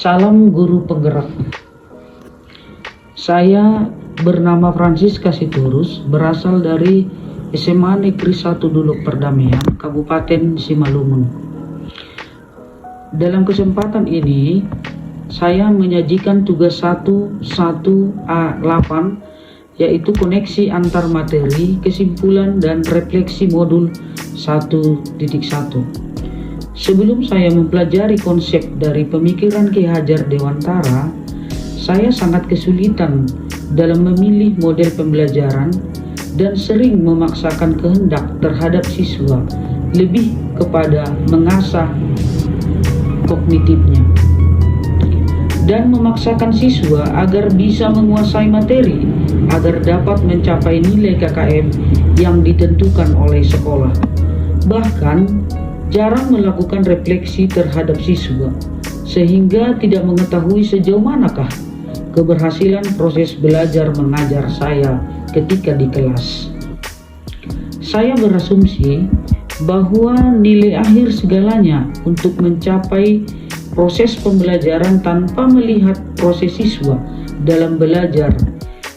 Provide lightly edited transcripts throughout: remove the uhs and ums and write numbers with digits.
Salam guru penggerak. Saya bernama Francisca Sitorus, berasal dari SMA Negeri 1 Duluk Perdamaian, Kabupaten Simalungun. Dalam kesempatan ini, saya menyajikan tugas 1.1A8, yaitu koneksi antar materi, kesimpulan, dan refleksi modul 1.1. Sebelum saya mempelajari konsep dari pemikiran Ki Hajar Dewantara, saya sangat kesulitan dalam memilih model pembelajaran dan sering memaksakan kehendak terhadap siswa lebih kepada mengasah kognitifnya dan memaksakan siswa agar bisa menguasai materi agar dapat mencapai nilai KKM yang ditentukan oleh sekolah. Bahkan jarang melakukan refleksi terhadap siswa, sehingga tidak mengetahui sejauh manakah keberhasilan proses belajar mengajar saya ketika di kelas. Saya berasumsi bahwa nilai akhir segalanya untuk mencapai proses pembelajaran tanpa melihat proses siswa dalam belajar,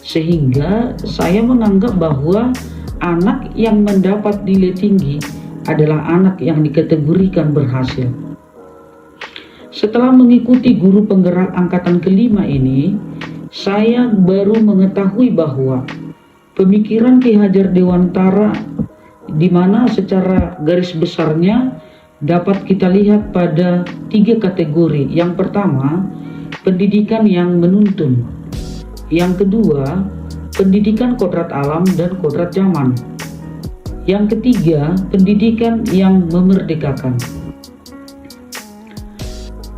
sehingga saya menganggap bahwa anak yang mendapat nilai tinggi adalah anak yang dikategorikan berhasil. Setelah mengikuti guru penggerak angkatan kelima ini, saya baru mengetahui bahwa pemikiran Ki Hajar Dewantara, di mana secara garis besarnya dapat kita lihat pada 3 kategori. Yang pertama, pendidikan yang menuntun. Yang kedua, pendidikan kodrat alam dan kodrat zaman. Yang ketiga, pendidikan yang memerdekakan.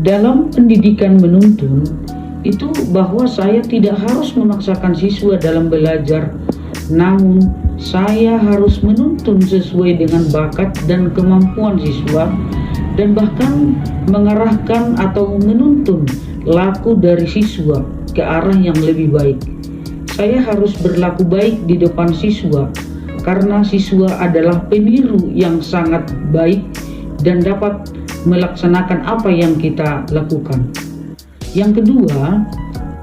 Dalam pendidikan menuntun, itu bahwa saya tidak harus memaksakan siswa dalam belajar, namun saya harus menuntun sesuai dengan bakat dan kemampuan siswa, dan bahkan mengarahkan atau menuntun laku dari siswa ke arah yang lebih baik. Saya harus berlaku baik di depan siswa, karena siswa adalah peniru yang sangat baik dan dapat melaksanakan apa yang kita lakukan. Yang kedua,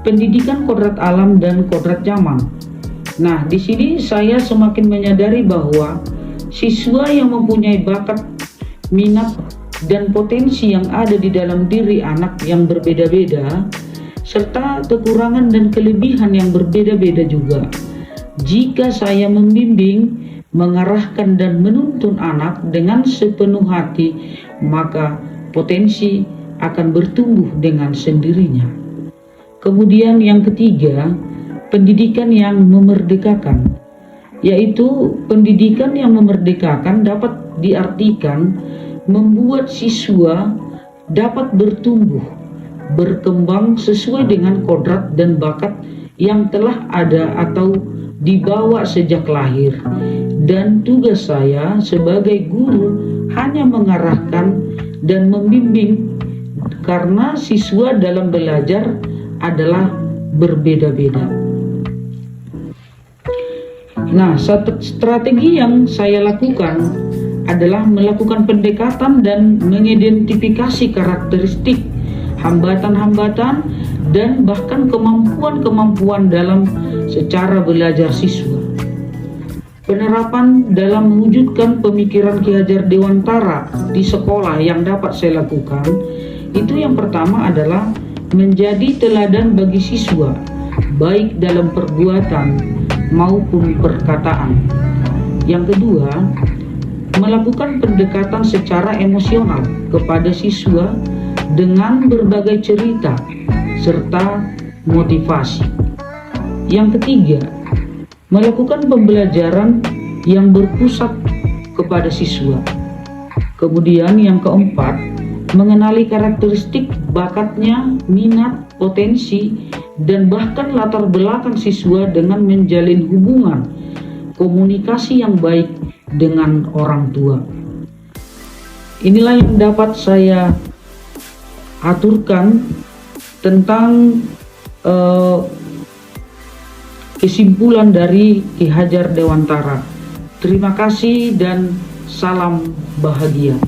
pendidikan kodrat alam dan kodrat zaman. Nah, di sini saya semakin menyadari bahwa siswa yang mempunyai bakat, minat, dan potensi yang ada di dalam diri anak yang berbeda-beda, serta kekurangan dan kelebihan yang berbeda-beda juga. Jika saya membimbing, mengarahkan, dan menuntun anak dengan sepenuh hati, maka potensi akan bertumbuh dengan sendirinya. Kemudian yang ketiga, pendidikan yang memerdekakan, yaitu pendidikan yang memerdekakan dapat diartikan membuat siswa dapat bertumbuh, berkembang sesuai dengan kodrat dan bakat yang telah ada atau dibawa sejak lahir. Dan tugas saya sebagai guru hanya mengarahkan dan membimbing, karena siswa dalam belajar adalah berbeda-beda. Nah, strategi yang saya lakukan adalah melakukan pendekatan dan mengidentifikasi karakteristik, hambatan-hambatan, dan bahkan kemampuan-kemampuan dalam secara belajar siswa. Penerapan dalam mewujudkan pemikiran Ki Hajar Dewantara di sekolah yang dapat saya lakukan, itu yang pertama adalah menjadi teladan bagi siswa, baik dalam perbuatan maupun perkataan. Yang kedua, melakukan pendekatan secara emosional kepada siswa dengan berbagai cerita serta motivasi. Yang ketiga, melakukan pembelajaran yang berpusat kepada siswa. Kemudian yang keempat, mengenali karakteristik bakatnya, minat, potensi, dan bahkan latar belakang siswa dengan menjalin hubungan komunikasi yang baik dengan orang tua. Inilah yang dapat saya aturkan tentang kesimpulan dari Ki Hajar Dewantara. Terima kasih dan salam bahagia.